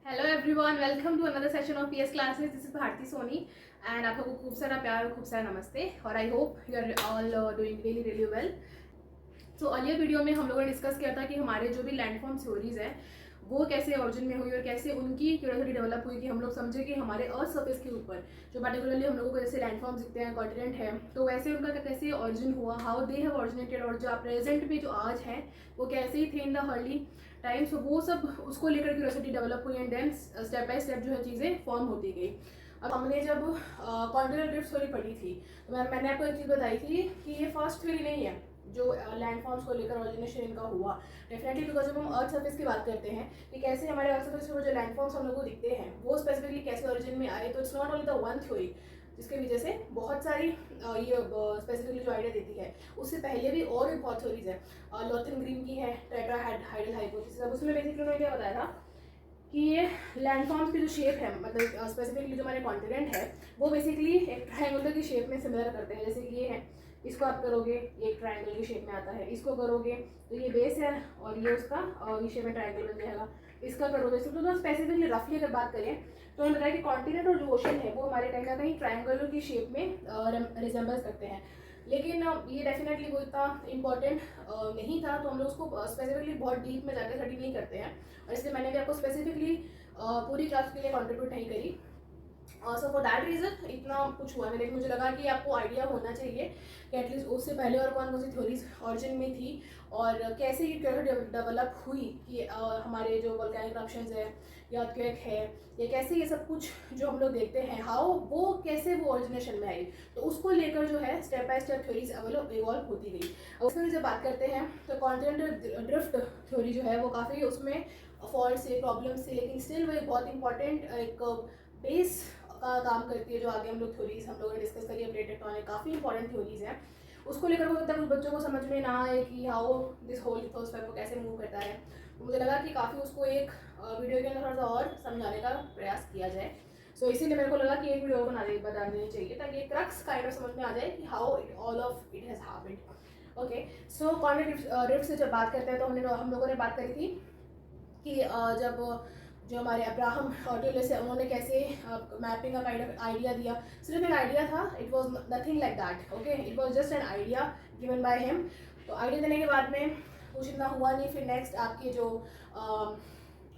Hello everyone, welcome to another session of PS classes. This is Bharti Soni and आप लोगों को खूब सारा प्यार और खूब सारा नमस्ते और I hope you are all doing really really well. So earlier video में हम लोगों ने डिस्कस किया था कि हमारे जो भी लैंडफॉर्म थ्योरीज है वो कैसे ओरिजिन में हुई और कैसे उनकी क्यूरियोसिटी डेवलप हुई कि हम लोग समझे कि हमारे अर्थ सर्फेस के ऊपर जो पर्टिकुलरली हम लोगों को जैसे लैंडफॉर्म्स दिखते हैं, कॉन्टिनेंट है, तो वैसे उनका कैसे ओरिजिन हुआ, हाउ दे हैव ओरिजिनेटेड, और जो प्रेजेंट में जो आज है वो कैसे ही थे in the early time. So वो सब उसको लेकर क्यूरियोसिटी डेवलप हुई and then step by step जो है चीज़ें फॉर्म होती गई। अब हमने जब कॉन्टिनेंटल ड्रिफ्ट थ्योरी पढ़ी थी तो मैंने आपको एक चीज़ बताई थी कि ये फर्स्ट थ्योरी नहीं है जो लैंडफॉर्म्स को लेकर ओरिजिनेशन इनका हुआ। डेफिनेटली बिकॉज जब हम अर्थ सर्फेस की बात करते हैं कि कैसे हमारे अर्थ सर्फेस पर जो लैंडफॉर्म्स हम लोग को दिखते हैं वो स्पेसिफिकली कैसे ओरिजिन में आए, तो it's not only the one theory जिसकी वजह से बहुत सारी ये स्पेसिफिकली जो आइडिया देती है। उससे पहले भी और भी बहुत थ्योरीज है। लॉथन ग्रीन की है टेट्राहाइड्रल हाइपोथेसिस। अब उसमें बेसिकली उन्होंने क्या बताया था कि ये लैंडफॉर्म्स की जो शेप है, मतलब स्पेसिफिकली जो हमारे कॉन्टिनेंट है वो बेसिकली एक ट्रायंगुलर की शेप में सिमिलर करते हैं। जैसे कि ये है, इसको आप करोगे ये एक ट्रायंगल की शेप में आता है, इसको करोगे तो ये बेस है और ये उसका ये शेप में ट्रायंगल बन जाएगा। इसका करोगे तो स्पेसिफिकली रफली अगर बात करें तो उन्होंने बताया कि कॉन्टिनेंट और जो ओशन है वो हमारे कहीं ना कहीं ट्रायंगुलर की शेप में रिजेंबल्स करते हैं। लेकिन ये डेफिनेटली वो इतना इम्पॉर्टेंट नहीं था, तो हम लोग उसको स्पेसिफिकली बहुत डीप में जाकर स्टडी नहीं करते हैं और इसलिए मैंने भी आपको स्पेसिफिकली पूरी क्लास के लिए कंट्रीब्यूट नहीं करी। सो फॉर दैट रीज़न इतना कुछ हुआ है, लेकिन मुझे लगा कि आपको आइडिया होना चाहिए कि एटलीस्ट उससे पहले और कौन कौन सी थ्योरीज ऑरिजिन में थी और कैसे ये डेवलप हुई कि हमारे जो वोल्केनिक इरप्शंस है या अर्थक्वेक है या कैसे ये सब कुछ जो हम लोग देखते हैं हाउ वो कैसे वो ओरिजिनेशन में आई, तो उसको लेकर जो है step by step theories evolve होती गई। उसमें जब बात करते हैं तो कॉन्टिनेंटल ड्रिफ्ट थ्योरी जो है वो काफ़ी उसमें फॉल्ट से प्रॉब्लम से, लेकिन स्टिल वो एक बहुत इंपॉर्टेंट एक बेस का काम करती है। जो आगे हम लोग थ्योरीज हम लोगों ने डिस्कस करी है, प्लेट टेक्टोनिक काफ़ी इंपॉर्टेंट थ्योरीज हैं। उसको लेकर हो सकता है कुछ बच्चों को समझ में ना आए कि हाउ दिस होल लिथोस्फीयर को कैसे मूव करता है, तो मुझे लगा कि काफ़ी उसको एक वीडियो के अंदर थोड़ा सा और समझाने का प्रयास किया जाए। सो इसीलिए मेरे को लगा कि एक वीडियो बता देनी चाहिए ताकि एक क्रक्स काइंड ऑफ समझ में आ जाए कि how it all of it has happened. Okay, so continental drift से जब बात करते हैं तो हम लोगों ने बात करी थी कि जब जो हमारे अब्राहम ऑर्टिलिस है उन्होंने कैसे मैपिंग का काइंड ऑफ आइडिया दिया। सिर्फ एक आइडिया था, it was nothing like that, okay, it was just an idea given by him. तो आइडिया देने के बाद में कुछ इतना हुआ नहीं। फिर नेक्स्ट आपके जो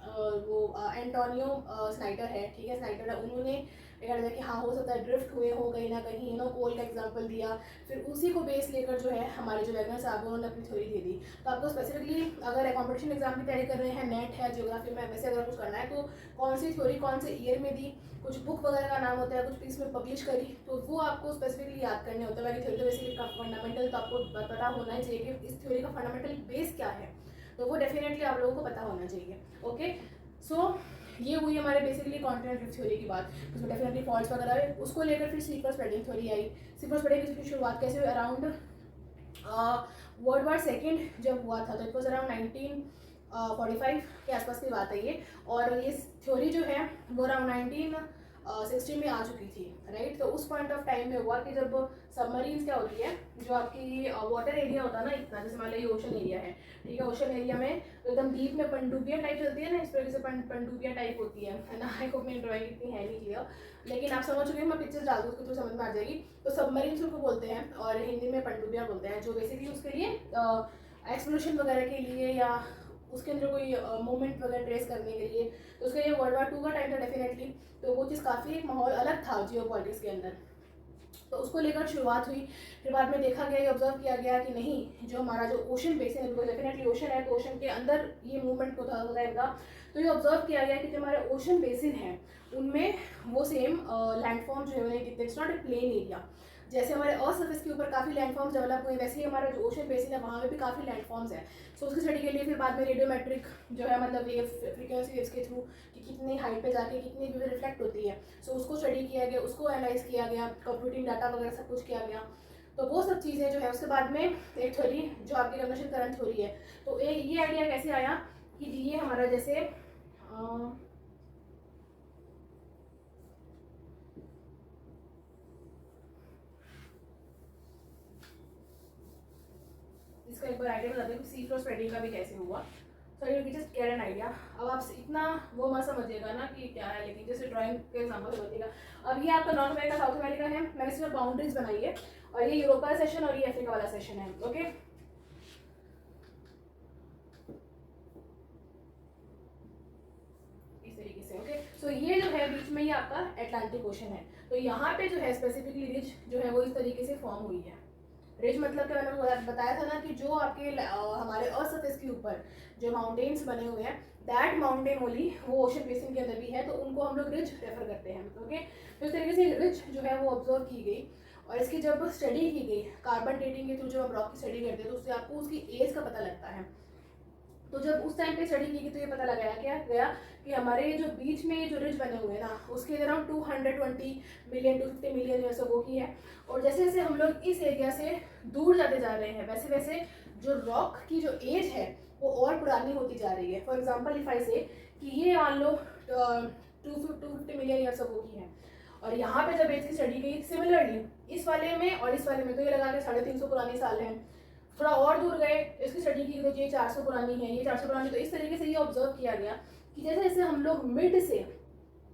वो एंटोनियो स्नाइडर है, ठीक है, स्नाइडर है, उन्होंने कहा था कि हाँ हो सकता है ड्रिफ्ट हुए हो कहीं ना कहीं, कोल का एग्जांपल दिया। फिर उसी को बेस लेकर जो है हमारे जो वैगनर साहब उन्होंने अपनी थ्योरी दे दी। तो आपको स्पेसिफिकली अगर कॉम्पिटिशन एग्जाम की तैयारी कर रहे हैं, नेट है, ज्योग्राफी में वैसे अगर कुछ करना है तो कौन सी थ्योरी कौन से ईयर में दी, कुछ बुक वगैरह का नाम होता है, कुछ पीस में पब्लिश करी, तो वो आपको स्पेसिफिकली याद करने होते हैं। थ्योरी तो बेसिकली का फंडामेंटल तो आपको पता होना ही चाहिए कि इस थ्योरी का फंडामेंटल बेस क्या है, तो वो डेफिनेटली आप लोगों को पता होना चाहिए। ओके, सो ये हुई हमारे बेसिकली कॉन्टिनेंटल थ्योरी की बात, उसमें डेफिनेटली फॉल्ट्स वगैरह है। उसको लेकर फिर सीक्वेंस स्प्रेडिंग थ्योरी आई। सीक्वेंस स्प्रेडिंग की शुरुआत कैसे हुई, अराउंड वर्ल्ड वार सेकेंड जब हुआ था तो इट वॉज अराउंड 1945 के आसपास की बात है ये। और ये थ्योरी जो है वो अराउंड 1960 में आ चुकी थी, राइट। तो उस पॉइंट ऑफ टाइम में हुआ कि जब सबमरीन्स क्या होती है, जो आपकी वाटर एरिया होता है ना इतना, जैसे मान लो ये ओशन एरिया है, ठीक है, ओशन एरिया में एकदम डीप में पनडुब्बियां टाइप चलती है ना, इस तरीके से पनडुब्बियां टाइप होती है ना। आई होप मेरी ड्राइंग इतनी है नहीं क्लियर, लेकिन आप समझ चुके हैं, मैं पिक्चर्स डाल दूँ उसको तो समझ में आ जाएगी। तो सबमरीन्स उनको बोलते हैं और हिंदी में पनडुब्बियां बोलते हैं, जो बेसिकली उसके लिए एक्सप्लोरेशन वगैरह के लिए या उसके अंदर कोई मूवमेंट वगैरह ट्रेस करने के लिए। तो उसका ये वर्ल्ड वार 2 का टाइम था डेफिनेटली, तो वो चीज़ काफ़ी एक माहौल अलग था जियो पॉलिटिक्स के अंदर, तो उसको लेकर शुरुआत हुई। फिर बाद में देखा गया, ऑब्जर्व किया गया कि नहीं, जो हमारा जो ओशन बेसिन है, डेफिनेटली ओशन है तो ओशन के अंदर ये मूवमेंट होता रहेगा। तो ये ऑब्जर्व किया गया कि जो हमारे ओशन बेसिन है उनमें वो सेम लैंडफॉर्म जो है उन्हें दिखते, it's not a plain area. जैसे हमारे अर्थ सर्फेस के ऊपर काफ़ी लैंडफॉर्म्स डेवलप हुए, वैसे ही हमारा जो ओशन बेसिन है वहाँ पे भी काफ़ी लैंडफॉर्म्स है। सो उसकी स्टडी के लिए फिर बाद में रेडियोमेट्रिक जो है, मतलब वेव फ्रीक्वेंसी वेव्स के थ्रू कि कितनी हाइट पे जाके कितनी वेव रिफ्लेक्ट होती है, सो उसको स्टडी किया गया, उसको एनालाइज किया गया, कंप्यूटिंग डाटा वगैरह सब कुछ किया गया। तो वो सब चीज़ें जो है उसके बाद में एक थ्योरी जो आपकी कंडक्शन करंट थ्योरी है, तो ये आइडिया कैसे आया कि ये हमारा जैसे इसका एक बार आइडिया बताते हैं कि सी फ्लो स्प्रेडिंग का भी कैसे हुआ। So you just get an idea. अब आप इतना वो मत समझिएगा ना कि क्या है, लेकिन जैसे ड्राइंग के एग्जाम्पल समझिएगा। अब ये आपका नॉर्थ अमेरिका साउथ अमेरिका है, मैंने इसमें बाउंड्रीज बनाई है, और ये यूरोप का सेशन और ये अफ्रीका वाला सेशन है। ओके, इस तरीके से। ओके, सो ये जो है बीच में ये आपका अटलांटिक ओशन है। तो यहाँ पे जो है स्पेसिफिकली रिज जो है वो इस तरीके से फॉर्म हुई है। रिज मतलब क्या, मैंने बताया था ना कि जो आपके हमारे अर्थ सरफेस के ऊपर जो माउंटेन्स बने हुए हैं, दैट माउंटेन ओनली वो ओशन बेसिन के अंदर भी है, तो उनको हम लोग रिज रेफर करते हैं। ओके, तो इस तरीके से रिज जो है वो ऑब्जर्व की गई, और इसकी जब स्टडी की गई कार्बन डेटिंग के थ्रू, जब हम रॉक की स्टडी करते हैं तो उससे आपको उसकी एज का पता लगता है। तो जब उस टाइम पे स्टडी की गई तो ये पता लगाया क्या गया कि हमारे जो बीच में जो रिज बने हुए हैं ना, उसके अराउंड 220 मिलियन 250 मिलियन जो वो की है। और जैसे जैसे हम लोग इस एरिया से दूर जाते जा रहे हैं, वैसे वैसे जो रॉक की जो एज है वो और पुरानी होती जा रही है। फॉर एग्जाम्पल इफ आई से कि ये मान लो 250 मिलियन ईयर्स वो की है, और यहाँ पे जब एज की स्टडी गई सिमिलरली इस वाले में और इस वाले में, तो ये लगा के 350 पुरानी साल है। थोड़ा और दूर गए, इसकी स्टडी की तो ये 400 पुरानी है, ये 400 पुरानी। तो इस तरीके से ये ऑब्जर्व किया गया कि जैसे जैसे हम लोग मिड से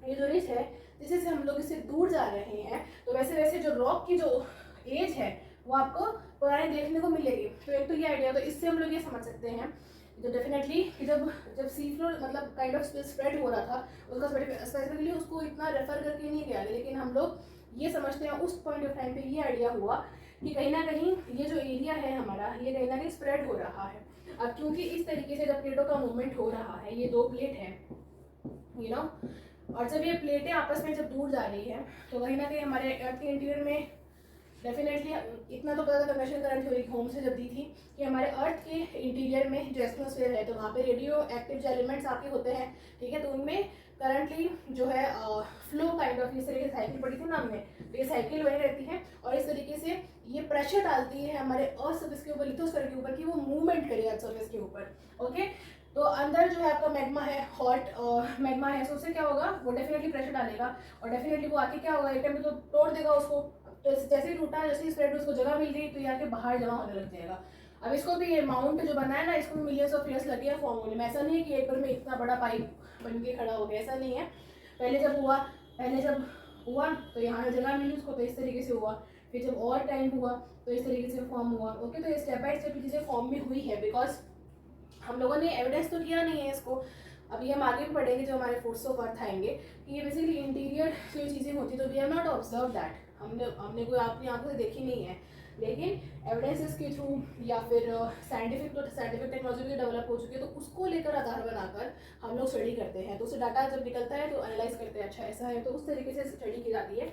ये जो रिज है, जैसे जैसे हम लोग इससे दूर जा रहे हैं, तो वैसे वैसे जो रॉक की जो एज है वो आपको पुरानी देखने को मिलेगी। तो एक तो ये आइडिया, तो इससे हम लोग ये समझ सकते हैं तो डेफिनेटली जब जब सी फ्लोर मतलब काइंड ऑफ स्प्रेड हो रहा था, उसका स्पेसिफिकली उसको इतना रेफर करके नहीं गया, लेकिन हम लोग ये समझते हैं उस पॉइंट ऑफ टाइम पे ये आइडिया हुआ कि कहीं ना कहीं ये जो एरिया है हमारा, ये कहीं ना कहीं स्प्रेड हो रहा है। अब क्योंकि इस तरीके से जब प्लेटों का मूवमेंट हो रहा है, ये 2 प्लेट है यू नो, और जब ये प्लेटें आपस में जब दूर जा रही है, तो कहीं ना कहीं हमारे अर्थ के इंटीरियर में डेफिनेटली इतना तो पता था कन्वेंशन करंट थ्योरी होम से जब दी थी कि हमारे अर्थ के इंटीरियर में जो एटमॉस्फेयर है, तो वहाँ पे रेडियो एक्टिव जो एलिमेंट्स आपके होते हैं, ठीक है, तो उनमें करंटली जो है फ्लो काइंड ऑफ इस तरीके से साइकिल पड़ी थी ना हमने, तो ये साइकिल वही रहती है, और इस तरीके से ये प्रेशर डालती है हमारे अर्थ सरफेस के ऊपर, लिथोस्फीयर के ऊपर, कि वो मूवमेंट करे अर्थ सरफेस के ऊपर। ओके, तो अंदर जो है आपका मैग्मा है, हॉट मैग्मा है, तो उससे क्या होगा, वो डेफिनेटली प्रेशर डालेगा, और डेफिनेटली वो आके क्या होगा, एक टाइम तो तोड़ देगा उसको। तो जैसे ही टूटा, जैसे ही स्प्रेड उसको जगह मिल गई, तो ये आके बाहर जमा होने लग जाएगा। अब इसको भी ये माउंट जो बना है ना, इसको भी मिलियंस ऑफ ईयर्स लगे हैं फॉर्म होने में। ऐसा नहीं है कि एक बार में इतना बड़ा पाइप बन के खड़ा हो गया, ऐसा नहीं है। पहले जब हुआ तो यहाँ जगह मिली उसको, तो इस तरीके से हुआ। फिर जब और टाइम हुआ तो इस तरीके से फॉर्म हुआ। ओके, तो ये स्टेप बाय स्टेप चीज़ें फॉर्म में हुई है, बिकॉज हम लोगों ने एविडेंस तो किया नहीं है इसको। अभी हम आगे भी पढ़ेंगे जो हमारे फोर्स ऑफ अर्थ आएंगे कि ये बेसिकली इंटीरियर जो चीज़ें होती, तो we have not observe that, हमने कोई अपनी आंखों से देखी नहीं है, लेकिन एविडेंसेस के थ्रू या फिर साइंटिफिक टेक्नोलॉजी भी डेवलप हो चुकी है, तो उसको लेकर आधार बनाकर हम लोग स्टडी करते हैं। तो उससे डाटा जब निकलता है तो एनालाइज करते हैं, अच्छा ऐसा है, तो उस तरीके से स्टडी की जाती है।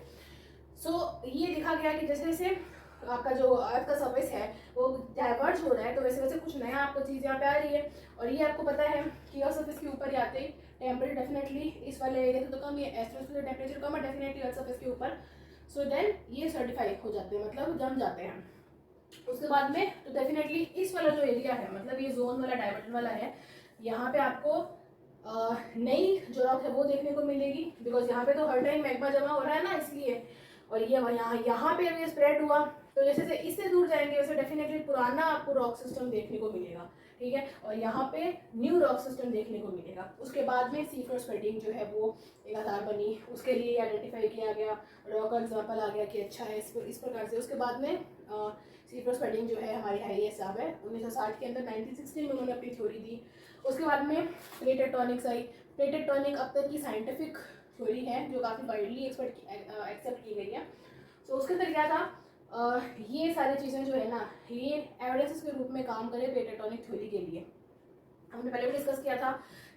सो ये देखा गया कि जैसे जैसे आपका जो अर्थ का सर्फेस है वो डाइवर्ज हो रहा है, तो वैसे वैसे कुछ नया आपको चीज़ यहाँ पे आ रही है। और ये आपको पता है कि अर्थ सर्फेस के ऊपर आते ही टेम्परेचर डेफिनेटली इस वाले एरिया से तो कम, ये एस्ट्रोस्फीयर टेम्परेचर कम है डेफिनेटली अर्थ सर्फेस के ऊपर। सो देन ये सर्टिफाई हो जाते हैं, मतलब जम जाते हैं। उसके बाद में तो डेफिनेटली इस वाला जो एरिया है, मतलब ये जोन वाला डाइवर्जन वाला है, यहाँ पे आपको नई जो रॉक है वो देखने को मिलेगी, बिकॉज यहाँ पे तो हर टाइम मैग्मा जमा हो रहा है ना, इसलिए। और ये यहाँ पे अभी स्प्रेड हुआ, तो जैसे जैसे इससे दूर जाएंगे वैसे डेफिनेटली पुराना आपको रॉक सिस्टम देखने को मिलेगा, ठीक है, और यहाँ पे न्यू रॉक सिस्टम देखने को मिलेगा। उसके बाद में सी फ्लोर स्प्रेडिंग जो है वो एक आधार बनी, उसके लिए आइडेंटिफाई किया गया, रॉक का एग्जाम्पल आ गया कि अच्छा है इस प्रकार से। उसके बाद में सी फ्लोर स्प्रेडिंग जो है हमारी हाई साहब है 1960 के अंदर, 1960 में उन्होंने अपनी थ्योरी दी। उसके बाद में प्लेट टेक्टोनिक्स आई। प्लेट टेक्टोनिक अब तक की साइंटिफिक थ्योरी है जो काफ़ी वाइडली एक्सेप्ट की गई है। सो उसके अंदर क्या था, ये सारी चीज़ें जो है ना, ये एविडेंसेस के रूप में काम करे प्लेट टेक्टोनिक थ्योरी के लिए। हमने पहले भी डिस्कस किया था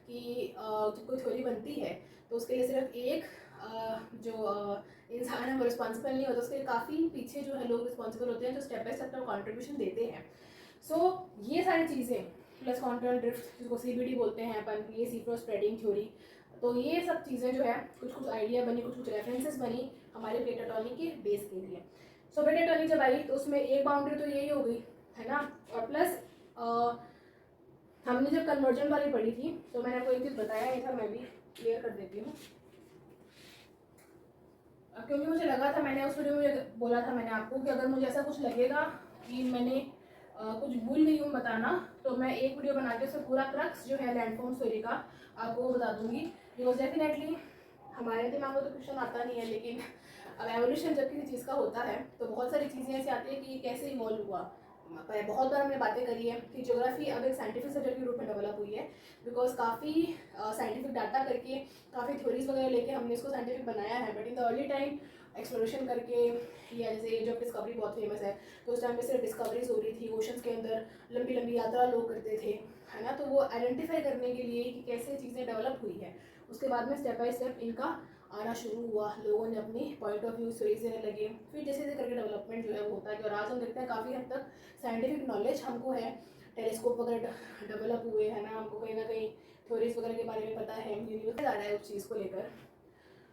कि जब कोई थ्योरी बनती है तो उसके लिए सिर्फ एक जो इंसान है वो रिस्पॉन्सिबल नहीं होता, उसके काफ़ी पीछे जो है लोग रिस्पॉन्सिबल होते हैं जो स्टेप बाय स्टेप का कॉन्ट्रीब्यूशन देते हैं। सो ये सारी चीज़ें प्लस कॉन्ट्रोल ड्रिफ्ट जिसको CBD बोलते हैं अपन, ये सी फ्लोर स्प्रेडिंग थ्योरी, तो ये सब चीज़ें जो है कुछ आइडिया बनी, कुछ रेफरेंसेस बनी हमारे प्लेट टेक्टोनिक के बेस के लिए। सो प्लेट टेक्टोनिक जब आई तो उसमें एक बाउंड्री तो यही हो गई है ना, और प्लस हमने जब कन्वर्जन वाली पढ़ी थी तो मैंने आपको एक चीज़ बताया ही था, मैं भी क्लियर कर देती हूँ, क्योंकि मुझे लगा था, मैंने उस वीडियो में बोला था मैंने आपको कि अगर मुझे ऐसा कुछ लगेगा कि मैंने कुछ भूल गई हूँ बताना तो मैं एक वीडियो बना के उसमें पूरा क्रक्स जो है लैंडफॉर्म थ्योरी का आपको बता दूंगी। बिकॉज डेफिनेटली हमारे दिमाग में तो क्वेश्चन आता नहीं है, लेकिन अब एवोल्यूशन जब किसी चीज़ का होता है तो बहुत सारी चीज़ें ऐसी आती है कि ये कैसे इवॉल्व हुआ। बहुत बार हमने बातें करी है कि ज्योग्राफी अब एक साइंटिफिक सब्जेक्ट के रूप में डेवलप हुई है। बिकॉज काफ़ी साइंटिफिक डाटा करके, काफ़ी थ्योरीज वगैरह लेके हमने इसको साइंटिफिक बनाया है। But in the early time exploration करके, या जैसे एज ऑफ डिस्कवरी बहुत फेमस है, तो उस टाइम पे सिर्फ डिस्कवरीज हो रही थी, ओशंस के अंदर लंबी लंबी यात्रा लोग करते थे, है ना। तो वो आइडेंटिफाई करने के लिए कि कैसे चीज़ें डेवलप हुई है, उसके बाद में स्टेप बाय स्टेप इनका आना शुरू हुआ। लोगों ने अपनी पॉइंट ऑफ व्यू स्टोरीज देने लगे, फिर जैसे जैसे करके डेवलपमेंट जो है वो होता है। और आज हम देखते हैं काफ़ी हद तक साइंटिफिक नॉलेज हमको है, टेलीस्कोप वगैरह डेवलप हुए, है ना। हमको कहीं ना कहीं थ्योरीज वगैरह के बारे में पता है, यूनिवर्स आ रहा है उस चीज़ को लेकर।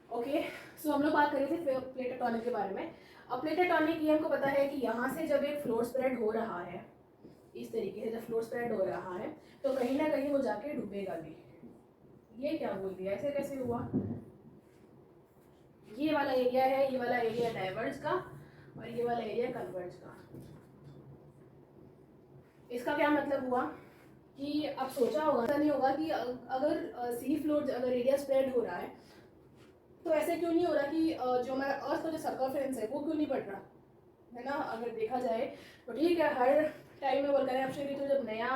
ओके, सो हम लोग बात कर रहे थे प्लेट टेक्टोनिक के बारे में। अब प्लेट टेक्टोनिक ये हमको पता है कि यहाँ से जब एक फ्लोर स्प्रेड हो रहा है, इस तरीके से जब फ्लोर स्प्रेड हो रहा है तो कहीं ना कहीं वो जाके डूबेगा भी। ये क्या बोल दिया, ऐसे कैसे हुआ? ये वाला एरिया है, ये वाला एरिया डाइवर्ज का और ये वाला एरिया कन्वर्ज का। इसका क्या मतलब हुआ कि अब सोचा होगा, ऐसा नहीं होगा कि अगर सी फ्लोर अगर एरिया स्प्रेड हो रहा है तो ऐसे क्यों नहीं हो रहा कि जो हमारा अर्थ का जो सर्कमफ्रेंस है वो क्यों नहीं बढ़ रहा, है ना। अगर देखा जाए तो ठीक है, हर टाइम में वोल्केनिक एक्टिविटी तो जब नया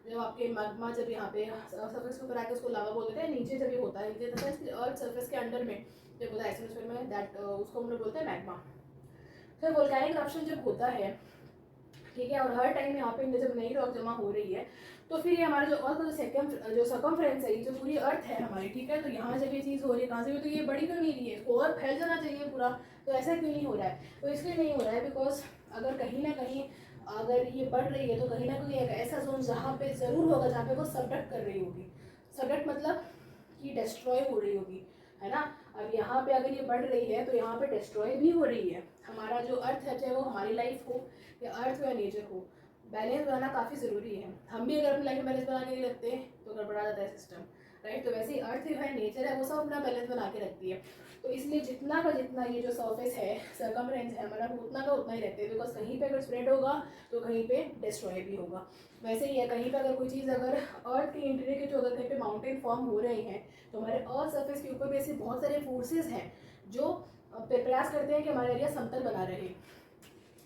जब आपके मैग्मा जब यहाँ पे सरफेस के ऊपर आके उसको लावा बोलते हैं, नीचे जब ये होता है, नीचे अर्थ सरफेस के अंडर में जब होता है एटमॉस्फेयर में, दैट उसको हम लोग बोलते हैं मैग्मा। फिर वोल्केनिक eruption जब होता है, ठीक है, और हर टाइम यहाँ पे जब नई रॉक जमा हो रही है तो फिर ये हमारा जो अर्थ का जो सर्कमफ्रेंस है, ये जो पूरी अर्थ है हमारी, ठीक है, तो यहाँ जब ये चीज़ हो रही है कहाँ से भी, तो ये बड़ी क्यों नहीं रही है, इसको और फैल जाना चाहिए पूरा, तो ऐसा क्यों नहीं हो रहा है? तो इसलिए नहीं हो रहा है बिकॉज अगर कहीं ना कहीं अगर ये बढ़ रही है तो कहीं ना कहीं एक ऐसा जोन जहाँ पे ज़रूर होगा जहाँ पे वो सबडक्ट कर रही होगी। सबडक्ट मतलब कि डिस्ट्रॉय हो रही होगी, है ना। अब यहाँ पे अगर ये बढ़ रही है तो यहाँ पे डिस्ट्रॉय भी हो रही है। हमारा जो अर्थ है, चाहे वो हमारी लाइफ हो या अर्थ या नेचर हो, बैलेंस बनाना काफ़ी ज़रूरी है। हम भी अगर अपनी लाइफ में बैलेंस बना के नहीं रखते तो गड़बड़ा जाता है सिस्टम, राइट। तो वैसे ही अर्थ है, नेचर है, वो सब अपना बैलेंस बना के रखती है। तो इसलिए जितना का जितना ये जो सरफेस है, सर्कमफ्रेंस है हमारा, उतना का उतना ही रहते हैं। बिकॉज कहीं पे अगर स्प्रेड होगा तो कहीं पे डिस्ट्रॉय भी होगा। वैसे ही है, कहीं पे अगर कोई चीज़ अगर अर्थ के इंटीरियर के जो अगर कहीं पे माउंटेन फॉर्म हो रहे हैं तो हमारे अर्थ सरफेस के ऊपर भी ऐसे बहुत सारे फोर्सेज हैं जो प्रयास करते हैं कि हमारा एरिया समतल बना रहे,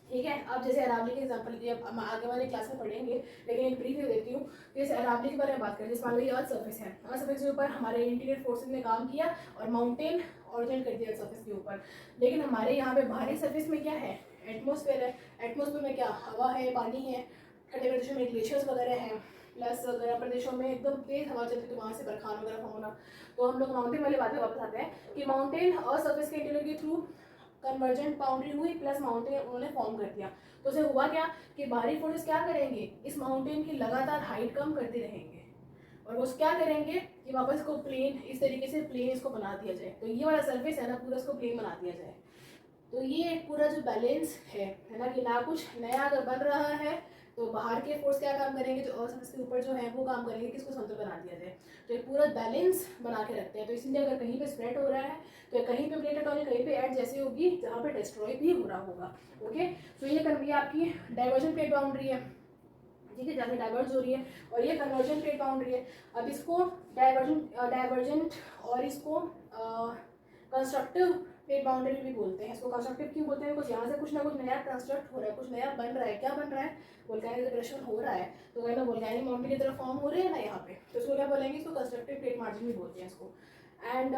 ठीक है। अब जैसे अरावली के एग्जांपल दिए, अब हम आगे वाले क्लास में पढ़ेंगे, लेकिन एक ब्रीफ देती हूँ। जैसे अरावली के बारे में बात करें, जैसे मान लो ये अर्थ सर्फेस है, अर्थ सर्फेस के ऊपर हमारे इंटीरियर फोर्सेज ने काम किया और माउंटेन ऑरिजिनेट कर दिया अर्थ सर्फेस के ऊपर। लेकिन हमारे यहाँ पे बाहरी सर्फेस में क्या है, एटमोसफेयर है। एटमोसफेयर में क्या, हवा है, पानी है, ठंडे प्रदेशों में ग्लेशियर्स वगैरह हैं, प्लस गर्म प्रदेशों में एकदम तेज हवा चलती है तो वहाँ से बरखान वगैरह होना। तो हम लोग माउंटेन वाली बात में वापस आते हैं कि माउंटेन और सर्फेस के इंटीरियर के थ्रू कन्वर्जेंट बाउंड्री हुई, प्लस माउंटेन उन्होंने फॉर्म कर दिया। तो उसे हुआ क्या कि बाहरी फोर्सेस क्या करेंगे, इस माउंटेन की लगातार हाइट कम करते रहेंगे और वो क्या करेंगे कि वापस को प्लेन, इस तरीके से प्लेन इसको बना दिया जाए। तो ये वाला सरफेस है ना, पूरा इसको प्लेन बना दिया जाए। तो ये एक पूरा जो बैलेंस है ना, कि ना कुछ नया अगर बन रहा है तो बाहर के फोर्स क्या काम करेंगे, जो अर्थ सरफेस के ऊपर जो है वो काम करेंगे कि इसको समतल बना दिया जाए। तो एक पूरा बैलेंस बना के रखते हैं। तो इसलिए अगर कहीं पे स्प्रेड हो रहा है तो कहीं पे प्लेट टेक्टोनिक, कहीं पे एड जैसी होगी जहाँ पे डिस्ट्रॉय भी हो रहा होगा। ओके, तो ये आपकी डाइवर्जन प्लेट बाउंड्री है, ठीक है, जहाँ से डाइवर्ज हो रही है, और ये कन्वर्जन प्लेट बाउंड्री है। अब इसको डाइवर्जेंट और इसको कंस्ट्रक्टिव प्लेट बाउंड्री भी बोलते हैं। इसको कंस्ट्रक्टिव क्यों बोलते हैं, कुछ यहाँ से कुछ ना कुछ नया कंस्ट्रक्ट हो रहा है, कुछ नया बन रहा है। क्या बन रहा है, वोल्केनिक डिप्रेशन हो रहा है, तो कहीं ना वोल्केनिक माउंटेन की तरफ फॉर्म हो रहे हैं ना यहाँ पे, तो इसको क्या बोलेंगे, इसको कंस्ट्रक्टिव प्लेट मार्जिन भी बोलते हैं इसको। And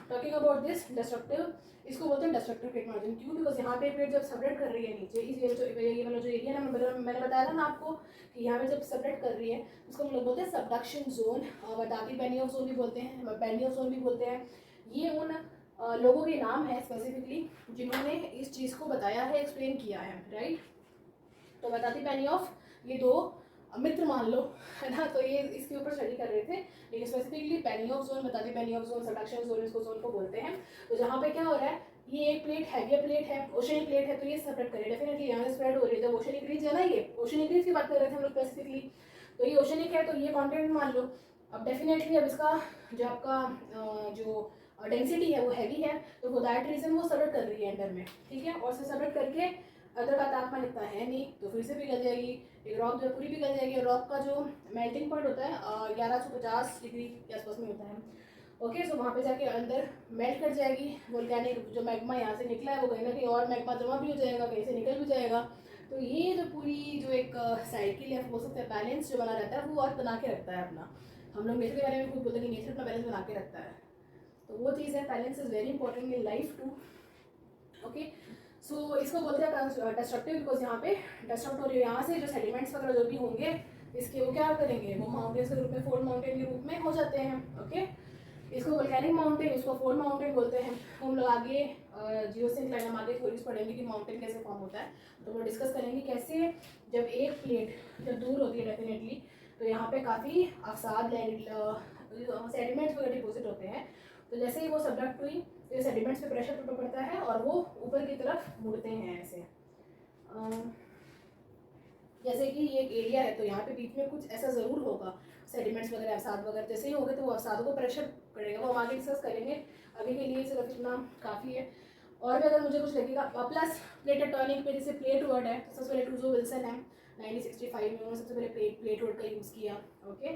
talking about this destructive, इसको बोलते हैं डिस्ट्रक्टिव प्लेट मार्जिन। क्यों, बिकॉज यहाँ पे प्लेट जब सेपरेट कर रही है नीचे, इस ये वाला जो एरिया ना, मैंने बताया था ना आपको कि यहाँ पे जब सेपरेट कर रही है उसको हम लोग बोलते हैं सबडक्शन जोन, बताती बेनियोफ जोन भी बोलते हैं, बेनियोफ जोन भी बोलते हैं। ये उन लोगों के नाम है स्पेसिफिकली जिन्होंने इस चीज़ को बताया है, एक्सप्लेन किया है, राइट। तो बताती बेनियोफ ये दो मित्र मान लो, है ना, तो ये इसके ऊपर स्टडी कर रहे थे, लेकिन स्पेसिफिकली बेनियोफ जोन, बताती बेनियोफ जोन, सबडक्शन जोन इसको जोन को बोलते हैं। तो जहाँ पे क्या हो रहा है, ये एक प्लेट हैवियर प्लेट है, ओशनिक प्लेट है, तो ये सेपरेट करिए डेफिनेटली यहाँ से स्प्रेड हो रही है। जब ओशनिक रीज है ना, ये ओशनिक रीज की बात कर रहे थे हम लोग स्पेसिफिकली, तो ये ओशनिक है तो ये कॉन्टिनेंट मान लो। अब डेफिनेटली अब इसका जो आपका जो डेंसिटी है वो हैवी है, तो फॉर दैट रीजन वो सेपरेट कर रही है अंडर में, ठीक है, और से सेपरेट करके अंदर का तापमान इतना है नहीं तो फिर से पिघल जाएगी, एक रॉक जो है पूरी पिघल जाएगी। रॉक का जो मेल्टिंग पॉइंट होता है 1150 डिग्री के आसपास में होता है। ओके, सो वहाँ पे जाके अंदर मेल्ट कर जाएगी। वोल्केनिक जो मैग्मा यहाँ से निकला है वो कहीं ना कहीं और मैग्मा जमा भी हो जाएगा, कहीं से निकल भी जाएगा। तो ये जो पूरी जो एक साइकिल है बोल सकते हैं बैलेंस जो बना रहता है वो अर्थ बना के रखता है अपना। हम लोग नेचर के बारे में खुद बोलते हैं कि नेचर अपना बैलेंस बना के रखता है, तो वो चीज़ है। Balance is very important in life too. Okay, so इसको बोलते हैं डिस्ट्रक्टिव, बिकॉज यहाँ पे डिस्ट्रक्ट हो रही है। यहाँ से जो सेडिमेंट्स वगैरह जो भी होंगे इसके वो क्या करेंगे, वो माउंटेन्स के रूप में फोल्ड माउंटेन के रूप में हो जाते हैं। ओके, इसको वोल्केनिक माउंटेन, इसको फोल्ड माउंटेन बोलते हैं। हम लोग आगे जियोसिंक लाइन हम आगे थ्योरीज पढ़ेंगे कि माउंटेन कैसे फॉर्म होता है, तो वो डिस्कस करेंगे कैसे जब एक प्लेट जब दूर होती है डेफिनेटली तो यहाँ पे काफ़ी अवसाद सेडिमेंट्स वगैरह डिपोजिट होते हैं। तो जैसे ही वो सब्डक्ट हुई तो सेडिमेंट्स पे प्रेशर पड़ता है और वो ऊपर की तरफ मुड़ते हैं ऐसे। जैसे कि ये एक एरिया है तो यहाँ पे बीच में कुछ ऐसा ज़रूर होगा, सेडिमेंट्स वगैरह अवसाद वगैरह जैसे ही होंगे तो वो अवसादों को प्रेशर पड़ेगा। वो हम आगे डिस्कस करेंगे, अभी के लिए सिर्फ इतना काफ़ी है। और भी अगर मुझे कुछ लगेगा प्लस प्लेट टेक्टोनिक पे जैसे प्लेट वर्ड है तो सबसे पहले टूजो विल्सन है 1965 में, उन्होंने सबसे पहले प्लेट वर्ड का यूज़ किया। ओके,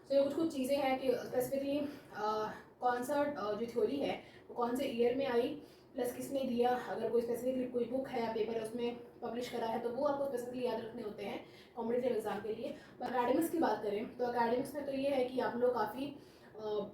तो ये कुछ चीज़ें हैं कि स्पेसिफिकली कौन सा जो थ्योरी है वो कौन से ईयर में आई, प्लस किसने दिया। अगर कोई स्पेसिफिक कोई बुक है या पेपर है उसमें पब्लिश करा है तो वो आपको स्पेसिफिकली याद रखने होते हैं कॉम्पिटेटिव एग्जाम के लिए। अकेडमिक्स की बात करें तो अकेडमिक्स में तो ये है कि आप लोग काफ़ी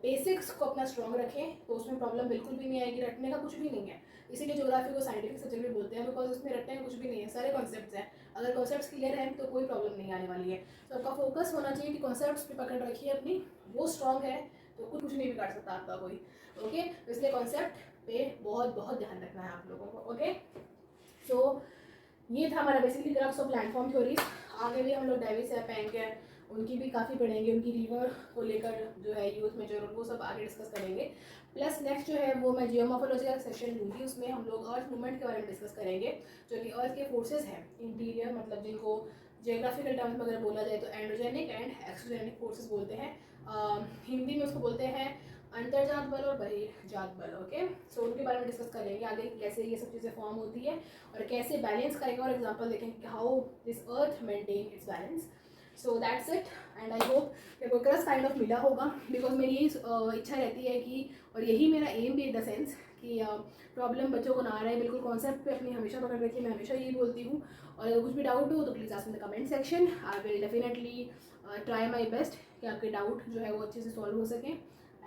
बेसिक्स को अपना स्ट्रॉन्ग रखें तो उसमें प्रॉब्लम बिल्कुल भी नहीं आएगी, रटने का कुछ भी नहीं है। इसीलिए ज्योग्राफी को साइंटिफिक सब्जेक्ट भी बोलते हैं, बिकॉज उसमें रटने का कुछ भी नहीं है, सारे कॉन्सेप्ट्स हैं। अगर कॉन्सेप्ट्स क्लियर हैं तो कोई प्रॉब्लम नहीं आने वाली है। तो आपका फोकस होना चाहिए कि कॉन्सेप्ट्स पे पकड़ रखिए अपनी, वो स्ट्रॉन्ग है तो कुछ नहीं बिगाड़ सकता आपका कोई। ओके, तो इसलिए कॉन्सेप्ट पे बहुत बहुत ध्यान रखना है आप लोगों को। ओके, सो ये था हमारा basically crux of landform theories. आगे भी हम लोग डेविस है, पैंक है, उनकी भी काफ़ी पढ़ेंगे, उनकी रिवर को लेकर जो है यूथ मेजर वो सब आगे डिस्कस करेंगे। प्लस नेक्स्ट जो है वो मैं जियोमॉर्फोलॉजी का सेशन लूँगी, उसमें हम लोग अर्थ मूवमेंट के बारे में डिस्कस करेंगे, जो कि अर्थ के फोर्सेज हैं इंटीरियर, मतलब जिनको जियोग्राफिकल टर्म्स में अगर बोला जाए तो एंड्रोजेनिक एंड एक्सोजेनिक फोर्सेज बोलते हैं। हिंदी में उसको बोलते हैं अंतर्जात बल और बहिर्जात बल। ओके, सो उनके बारे में डिस्कस करेंगे आगे, कैसे ये सब चीज़ें फॉर्म होती है और कैसे बैलेंस करेंगे, और एग्जांपल देखेंगे how this earth maintain its balance. So that's it, and I hope आपको क्रस काइंड ऑफ मिला होगा, बिकॉज मेरी यही इच्छा रहती है कि, और यही मेरा एम भी इन द सेंस कि प्रॉब्लम बच्चों को ना आ रहे, बिल्कुल कॉन्सेप्ट पे अपनी हमेशा पकड़ रखिए। मैं हमेशा यही बोलती हूँ, और अगर कुछ भी डाउट हो तो please ask in the comment section. I will definitely try my best कि आपके डाउट जो है वो अच्छे से सॉल्व हो सकें।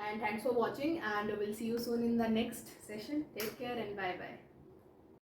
And thanks for watching, and we'll see you soon in the next session. Take care and bye bye.